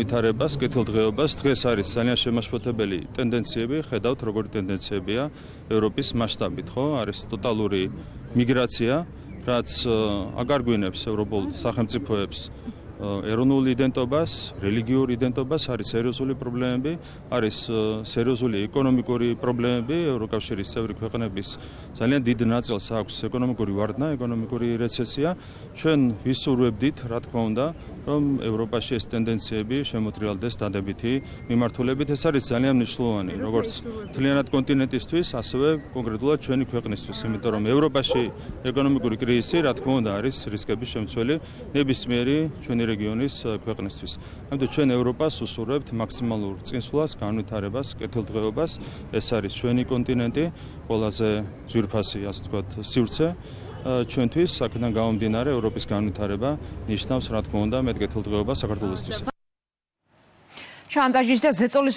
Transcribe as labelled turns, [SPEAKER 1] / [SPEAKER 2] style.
[SPEAKER 1] განვითარებას, კეთილდღეობას. დღეს არის ძალიან შემაშფოთებელი ტენდენციები, ხედავთ როგორი ტენდენციებია ევროპის მასშტაბით, ხო? არის ტოტალური მიგრაცია, რაც აგარგვინებს ევროპულ სახელმწიფოებს ეროვნულ იდენტობას, რელიგიურ იდენტობას, არის სერიოზული პრობლემები, არის სერიოზული ეკონომიკური პრობლემები, ევროკავშირის წევრი ქვეყნების ძალიან დიდ ნაწილს აქვს ეკონომიკური ვარდნა, ეკონომიკური რეცესია. ჩვენ ვისურვებდით, რა თქმა უნდა, რომ ევროპაში ეს ტენდენციები შემოტრიალდეს დადებითი მიმართულებით. ეს არის ძალიან მნიშვნელოვანი, როგორც მთლიანად კონტინენტისთვის, ასევე კონკრეტულად ჩვენი ქვეყნისთვის, იმიტომ რომ ევროპაში ეკონომიკური კრიზისი, რა თქმა უნდა, არის რისკების შემცველი ნებისმიერი ჩვენი რეგიონის ქვეყნისთვის. ამიტომ ჩვენ ევროპას უსურვებთ მაქსიმალურ წინსვლას, განვითარებას, კეთილდღეობას. ეს არის ჩვენი კონტინენტი, ყველაზე ძვირფასი, ასე ვთქვათ, სივრცე ჩვენთვის, აქედან გამომდინარე ევროპის განვითარება ნიშნავს, რა თქმა უნდა, მეტ კეთილდღეობას საქართველოსთვის.
[SPEAKER 2] შანტაჟის და ზეწოლის